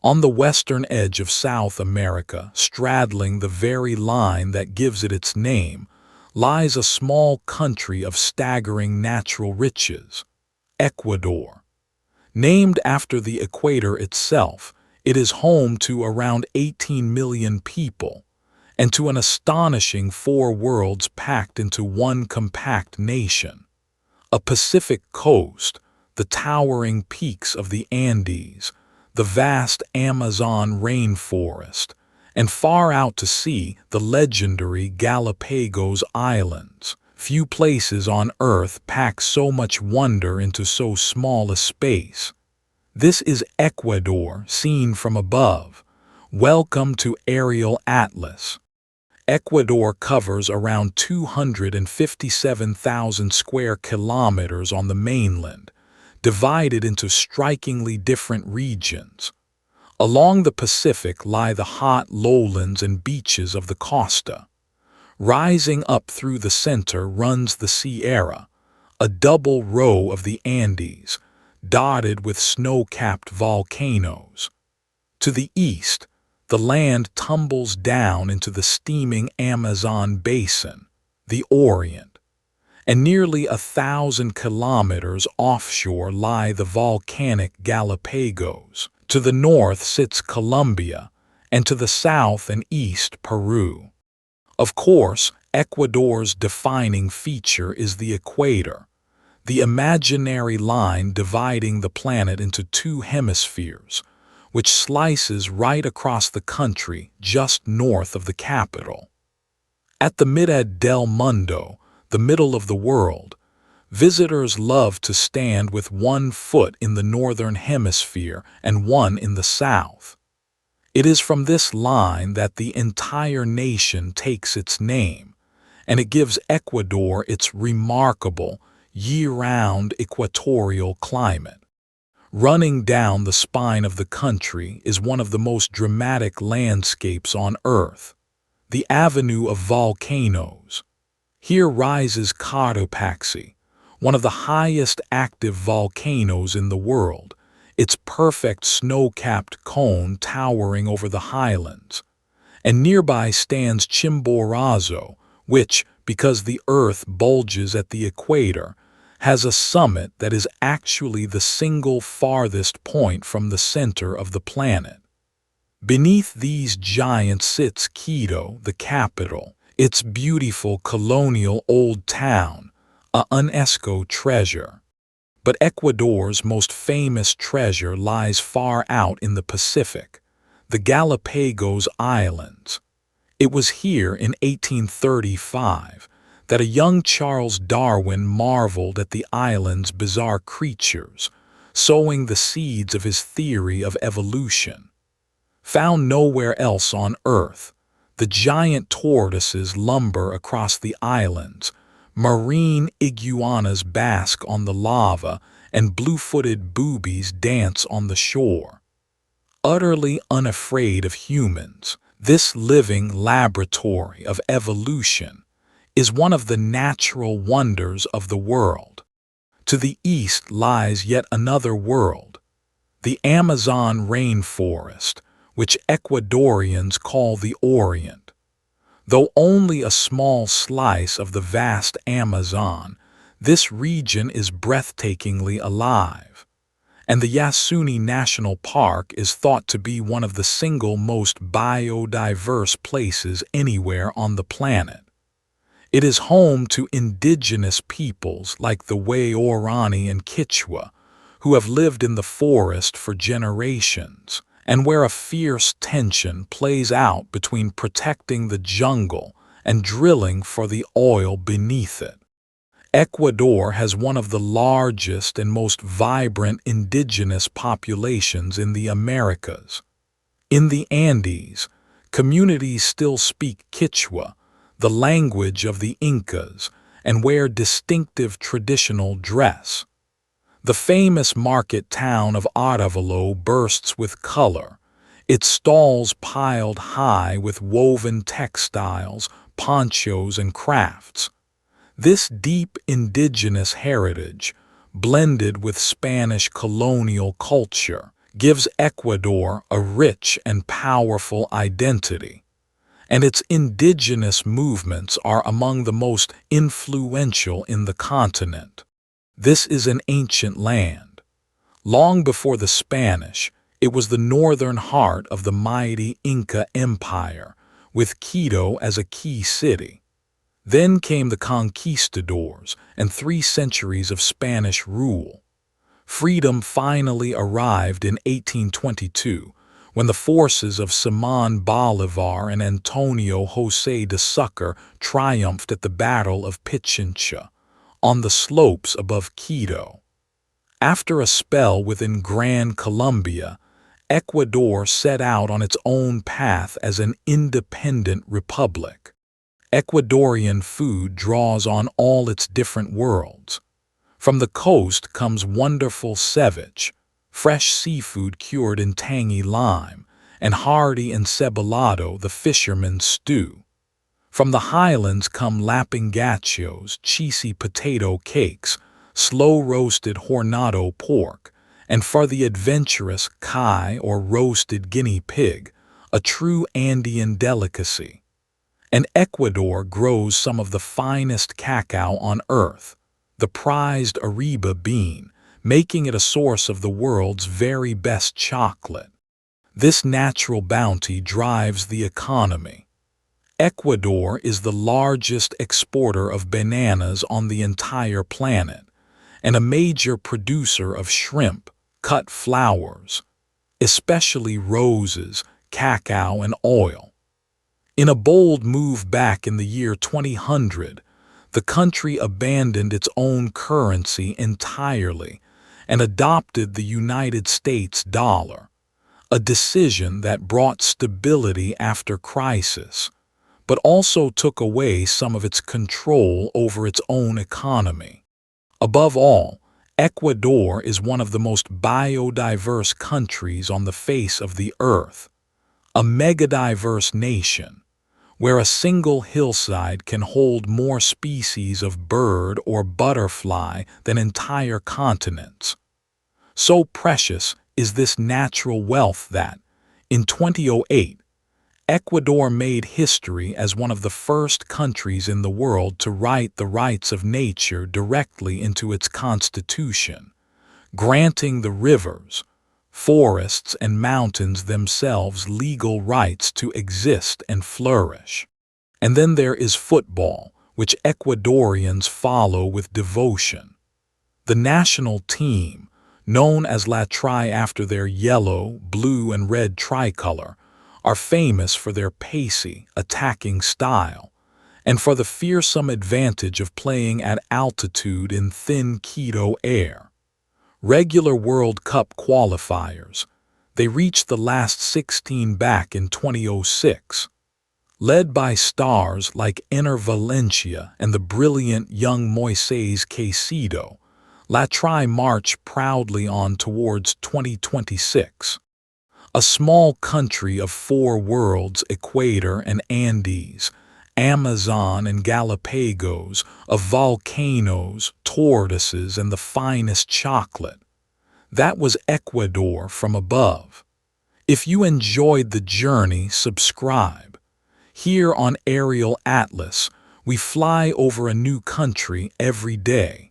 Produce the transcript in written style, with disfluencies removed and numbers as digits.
On the western edge of South America, straddling the very line that gives it its name, lies a small country of staggering natural riches, Ecuador. Named after the equator itself, it is home to around 18 million people, and to an astonishing four worlds packed into one compact nation. A Pacific coast, the towering peaks of the Andes, the vast Amazon rainforest, and far out to sea the legendary Galápagos Islands. Few places on Earth pack so much wonder into so small a space. This is Ecuador seen from above. Welcome to Aerial Atlas. Ecuador covers around 257,000 square kilometers on the mainland, divided into strikingly different regions. Along the Pacific lie the hot lowlands and beaches of the Costa. Rising up through the center runs the Sierra, a double row of the Andes, dotted with snow-capped volcanoes. To the east, the land tumbles down into the steaming Amazon basin, the Orient, and nearly 1,000 kilometers offshore lie the volcanic Galápagos. To the north sits Colombia, and to the south and east Peru. Of course, Ecuador's defining feature is the equator, the imaginary line dividing the planet into two hemispheres, which slices right across the country just north of the capital. At the Mitad del Mundo, the middle of the world, visitors love to stand with one foot in the northern hemisphere and one in the south. It is from this line that the entire nation takes its name, and it gives Ecuador its remarkable, year-round equatorial climate. Running down the spine of the country is one of the most dramatic landscapes on Earth, the Avenue of Volcanoes. Here rises Cotopaxi, one of the highest active volcanoes in the world, its perfect snow-capped cone towering over the highlands. And nearby stands Chimborazo, which, because the Earth bulges at the equator, has a summit that is actually the single farthest point from the center of the planet. Beneath these giants sits Quito, the capital, its beautiful colonial old town, a UNESCO treasure. But Ecuador's most famous treasure lies far out in the Pacific, the Galápagos Islands. It was here in 1835 that a young Charles Darwin marveled at the island's bizarre creatures, sowing the seeds of his theory of evolution. Found nowhere else on Earth, the giant tortoises lumber across the islands, marine iguanas bask on the lava, and blue-footed boobies dance on the shore. Utterly unafraid of humans, this living laboratory of evolution is one of the natural wonders of the world. To the east lies yet another world, the Amazon rainforest, which Ecuadorians call the Orient. Though only a small slice of the vast Amazon, this region is breathtakingly alive, and the Yasuni National Park is thought to be one of the single most biodiverse places anywhere on the planet. It is home to indigenous peoples like the Waorani and Quechua, who have lived in the forest for generations, and where a fierce tension plays out between protecting the jungle and drilling for the oil beneath it. Ecuador has one of the largest and most vibrant indigenous populations in the Americas. In the Andes, communities still speak Quechua, the language of the Incas, and wear distinctive traditional dress. The famous market town of Arevalo bursts with color, its stalls piled high with woven textiles, ponchos, and crafts. This deep indigenous heritage, blended with Spanish colonial culture, gives Ecuador a rich and powerful identity, and its indigenous movements are among the most influential in the continent. This is an ancient land. Long before the Spanish, it was the northern heart of the mighty Inca Empire, with Quito as a key city. Then came the conquistadors and 3 centuries of Spanish rule. Freedom finally arrived in 1822, when the forces of Simón Bolívar and Antonio José de Sucre triumphed at the Battle of Pichincha, on the slopes above Quito. After a spell within Gran Colombia, Ecuador set out on its own path as an independent republic. Ecuadorian food draws on all its different worlds. From the coast comes wonderful ceviche, fresh seafood cured in tangy lime, and hearty encebollado, the fisherman's stew. From the highlands come lapingachos, cheesy potato cakes, slow-roasted hornado pork, and for the adventurous, kai or roasted guinea pig, a true Andean delicacy. And Ecuador grows some of the finest cacao on earth, the prized Ariba bean, making it a source of the world's very best chocolate. This natural bounty drives the economy. Ecuador is the largest exporter of bananas on the entire planet, and a major producer of shrimp, cut flowers, especially roses, cacao, and oil. In a bold move back in the year 2000, the country abandoned its own currency entirely and adopted the United States dollar, a decision that brought stability after crisis, but also took away some of its control over its own economy. Above all, Ecuador is one of the most biodiverse countries on the face of the earth, a megadiverse nation, where a single hillside can hold more species of bird or butterfly than entire continents. So precious is this natural wealth that, in 2008, Ecuador made history as one of the first countries in the world to write the rights of nature directly into its constitution, granting the rivers, forests, and mountains themselves legal rights to exist and flourish. And then there is football, which Ecuadorians follow with devotion. The national team, known as La Tri after their yellow, blue, and red tricolor, are famous for their pacey, attacking style, and for the fearsome advantage of playing at altitude in thin Quito air. Regular World Cup qualifiers, they reached the last 16 back in 2006. Led by stars like Ener Valencia and the brilliant young Moises Caicedo, La Tri march proudly on towards 2026. A small country of 4 worlds, Equator and Andes, Amazon and Galápagos, of volcanoes, tortoises, and the finest chocolate. That was Ecuador from above. If you enjoyed the journey, subscribe. Here on Aerial Atlas, we fly over a new country every day.